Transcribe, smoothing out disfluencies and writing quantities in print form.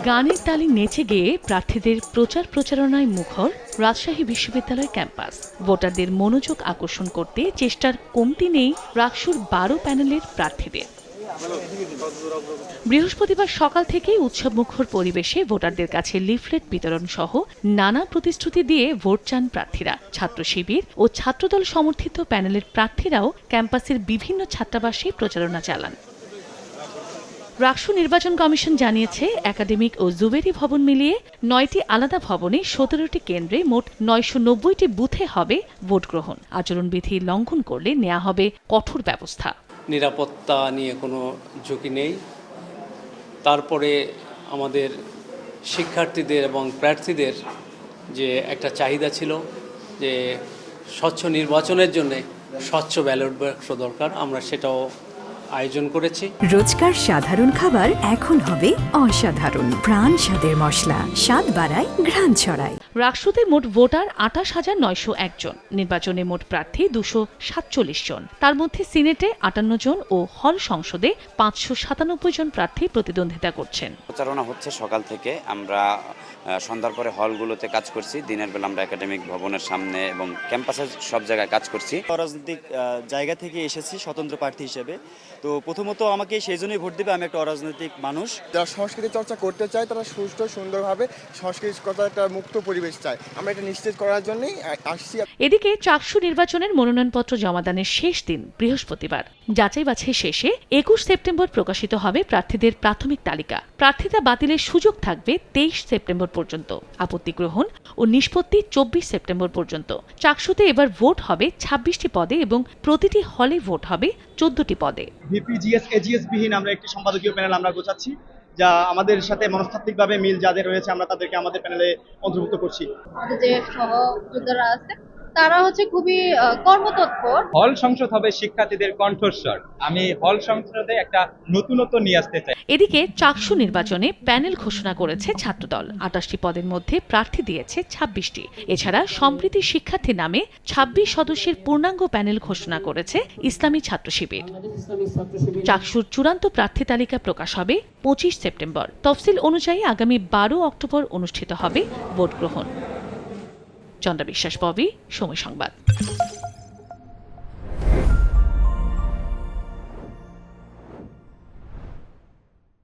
গানের তালে নেচে গেয়ে প্রার্থীদের প্রচারণায় মুখর রাজশাহী বিশ্ববিদ্যালয় ক্যাম্পাস। ভোটারদের মনোযোগ আকর্ষণ করতে চেষ্টার কমতি নেই রাকসুর 12 প্যানেলের প্রার্থীদের। বৃহস্পতিবার সকাল থেকেই উৎসবমুখর পরিবেশে ভোটারদের কাছে লিফলেট বিতরণ সহ নানা প্রতিশ্রুতি দিয়ে ভোট চান প্রার্থীরা। ছাত্র শিবির ও ছাত্রদল সমর্থিত প্যানেলের প্রার্থীরাও ক্যাম্পাসের বিভিন্ন ছাত্রাবাসে প্রচারণা চালান। রাকসু নির্বাচন কমিশন জানিয়েছে, একাডেমিক ও জুবেরি ভবন মিলিয়ে 9টি আলাদা ভবনে 17টি কেন্দ্রে মোট 990টি বুথে হবে ভোট গ্রহণ। আচরণবিধি লঙ্ঘন করলে নেওয়া হবে কঠোর ব্যবস্থা। নিরাপত্তা নিয়ে কোনো ঝুঁকি নেই। তারপরে আমাদের শিক্ষার্থীদের এবং প্রার্থীদের যে একটা চাহিদা ছিল যে স্বচ্ছ নির্বাচনের জন্য স্বচ্ছ ব্যালট বাক্স দরকার, আমরা সেটাও আয়োজন করেছি। রোজকার সাধারণ খাবার এখন হবে অসাধারণ। প্রাণ স্বাদের মশলা, স্বাদ বাড়ায়, ঘ্রাণ ছড়ায়। রাকসুতে মোট ভোটার 28,901 জন। নির্বাচনে মোট প্রার্থী 247 জন। তার মধ্যে সিনেটে 58 জন ও হল সংসদে 597 জন প্রার্থী প্রতিদ্বন্দ্বিতা করছেন। প্রচারণা হচ্ছে সকাল থেকে। আমরা সন্ধ্যার পরে হলগুলোতে কাজ করছি, দিনের বেলা আমরা একাডেমিক ভবনের সামনে এবং ক্যাম্পাসের সব জায়গায় কাজ করছি। অরাজনৈতিক জায়গা থেকে এসেছি স্বতন্ত্র প্রার্থী হিসেবে। তো প্রথমত আমাকে সেই জন্যই ভোট দেবে, আমি একটা অরাজনৈতিক মানুষ। যারা সংস্কৃতি চর্চা করতে চায় তারা সুষ্ঠু সুন্দরভাবে সংস্কৃতি চর্চার একটা মুক্ত পরিবেশ চায়, আমরা এটা নিশ্চিত করার জন্যই আসছি। এদিকে চাকসু নির্বাচনের মনোনয়নপত্র জমাদানের শেষ দিন বৃহস্পতিবার। যাচাই বাছাই শেষে 21 সেপ্টেম্বর প্রকাশিত হবে প্রার্থীদের প্রাথমিক তালিকা। প্রার্থিতা বাতিলের সুযোগ থাকবে 23 সেপ্টেম্বর পর্যন্ত। আপত্তি গ্রহণ ও নিষ্পত্তি 24 সেপ্টেম্বর পর্যন্ত। চাকসুতে এবার ভোট হবে 26টি পদে এবং প্রতিটি হলে ভোট হবে 14টি পদে। ভিপিজিএস এজিএস বিহীন আমরা একটি সম্পাদকীয় প্যানেল আমরা গোছাচ্ছি, যা আমাদের সাথে মনস্তাত্ত্বিকভাবে মিল যাদের রয়েছে আমরা তাদেরকে আমাদের প্যানেলে অন্তর্ভুক্ত করছি। আমাদের যে সহযোদ্ধারা আছে তারা খুবই কর্মতৎপর। হল সংসদ হবে শিক্ষার্থীদের কণ্ঠস্বর। আমি হল সংসদে একটা নতুনত্ব নিয়ে আসতে চাই। এদিকে চাকসু নির্বাচনে প্যানেল ঘোষণা করেছে ছাত্রদল। 28টি পদের মধ্যে প্রার্থী দিয়েছে 26টি। এছাড়া সম্প্রীতি শিক্ষার্থী নামে 26 সদস্যের পূর্ণাঙ্গ প্যানেল ঘোষণা করেছে ইসলামী ছাত্র শিবির। চাকসুর চূড়ান্ত প্রার্থী তালিকা প্রকাশ হবে 25 সেপ্টেম্বর। তফসিল অনুযায়ী আগামী 12 অক্টোবর অনুষ্ঠিত হবে ভোট গ্রহণ। চন্দ্রা বিশ্বাস, ববি, সময় সংবাদ।